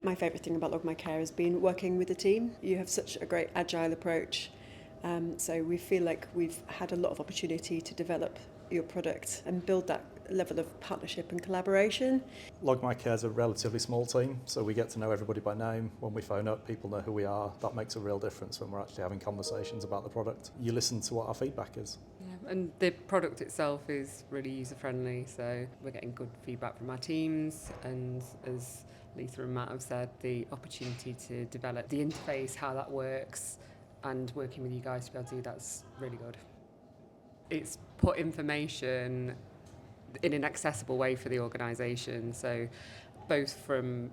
My favourite thing about Log My Care has been working with the team. You have such a great agile approach. So we feel like we've had a lot of opportunity to develop your product and build that level of partnership and collaboration. Log My Care is a relatively small team, so we get to know everybody by name. When we phone up, people know who we are. That makes a real difference when we're actually having conversations about the product. You listen to what our feedback is. Yeah, and the product itself is really user-friendly, so we're getting good feedback from our teams, and as Lisa and Matt have said, the opportunity to develop the interface, how that works, and working with you guys to be able to do that's really good. It's put information in an accessible way for the organisation, so both from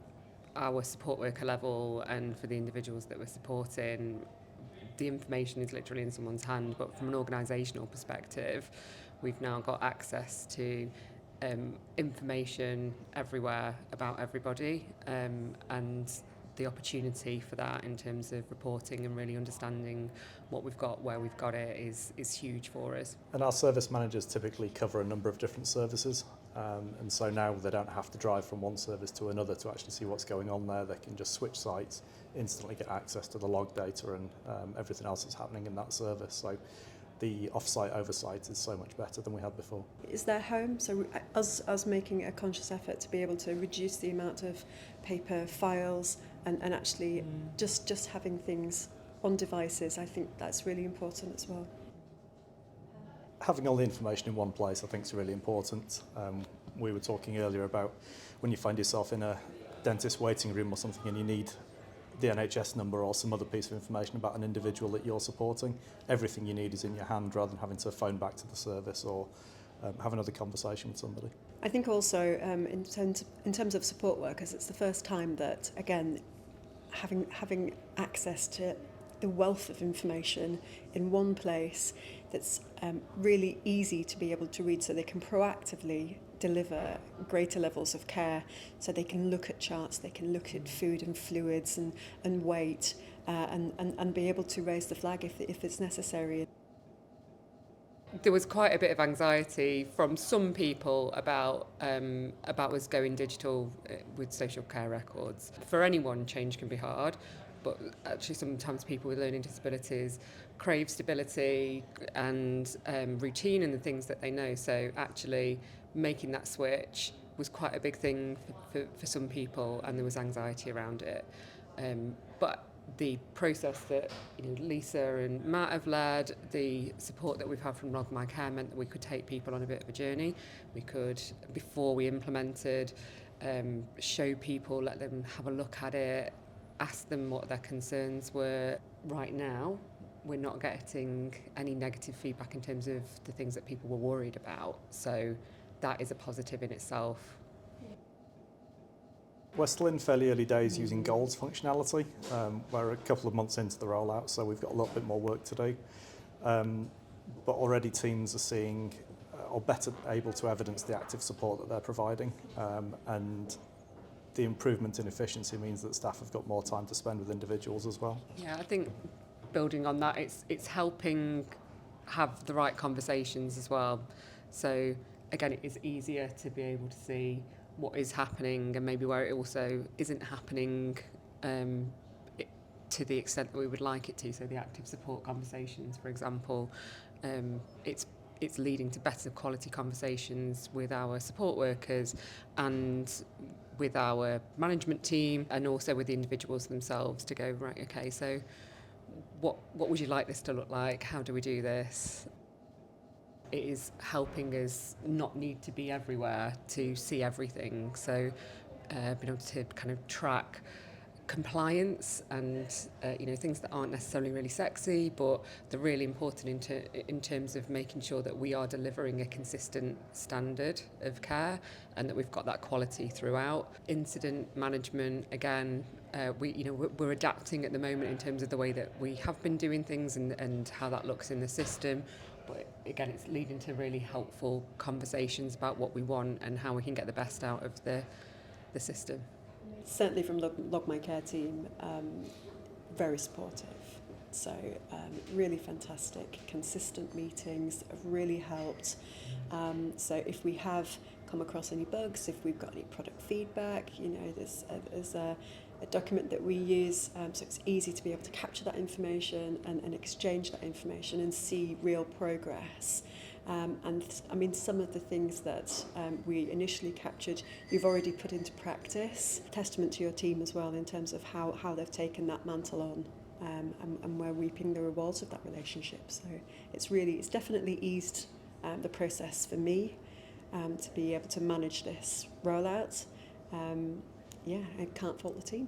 our support worker level and for the individuals that we're supporting, the information is literally in someone's hand, but from an organisational perspective, we've now got access to information everywhere about everybody, and the opportunity for that in terms of reporting and really understanding what we've got, where we've got it, is huge for us. And our service managers typically cover a number of different services, and so now they don't have to drive from one service to another to actually see what's going on there. They can just switch sites, instantly get access to the log data and everything else that's happening in that service. So the off-site oversight is so much better than we had before. It's their home, so us making a conscious effort to be able to reduce the amount of paper files and actually just having things on devices, I think that's really important as well. Having all the information in one place I think is really important. We were talking earlier about when you find yourself in a dentist waiting room or something and you need the NHS number or some other piece of information about an individual that you're supporting, everything you need is in your hand rather than having to phone back to the service or have another conversation with somebody. I think also in terms of support workers, it's the first time that, again, having access to the wealth of information in one place that's really easy to be able to read, so they can proactively deliver greater levels of care, so they can look at charts, they can look at food and fluids and weight, and be able to raise the flag if it's necessary. There was quite a bit of anxiety from some people about us going digital with social care records. For anyone, change can be hard, but actually sometimes people with learning disabilities crave stability and routine and the things that they know. So actually making that switch was quite a big thing for some people, and there was anxiety around it. But the process that Lisa and Matt have led, the support that we've had from Log My Care meant that we could take people on a bit of a journey. We could, before we implemented, show people, let them have a look at it, ask them what their concerns were. Right now, we're not getting any negative feedback in terms of the things that people were worried about. So that is a positive in itself. We're still in fairly early days using Gold's functionality. We're a couple of months into the rollout, so we've got a little bit more work to do. But already teams are seeing or better able to evidence the active support that they're providing, and the improvement in efficiency means that staff have got more time to spend with individuals as well. Yeah, I think building on that, it's helping have the right conversations as well. So again, it is easier to be able to see what is happening and maybe where it also isn't happening to the extent that we would like it to. So the active support conversations, for example, it's leading to better quality conversations with our support workers and with our management team, and also with the individuals themselves, to go, right, okay, so what would you like this to look like? How do we do this? It is helping us not need to be everywhere to see everything. So being able to kind of track compliance and things that aren't necessarily really sexy, but they're really important in terms of making sure that we are delivering a consistent standard of care and that we've got that quality throughout. Incident management, again, we're adapting at the moment in terms of the way that we have been doing things and how that looks in the system. But again, it's leading to really helpful conversations about what we want and how we can get the best out of the system. Certainly from Log My Care team, very supportive. So really fantastic, consistent meetings have really helped. So if we have come across any bugs, if we've got any product feedback, there's a document that we use, so it's easy to be able to capture that information and exchange that information and see real progress. And I mean, some of the things that we initially captured, you've already put into practice. Testament to your team as well in terms of how they've taken that mantle on, and we're reaping the rewards of that relationship. So it's definitely eased the process for me to be able to manage this rollout. I can't fault the team.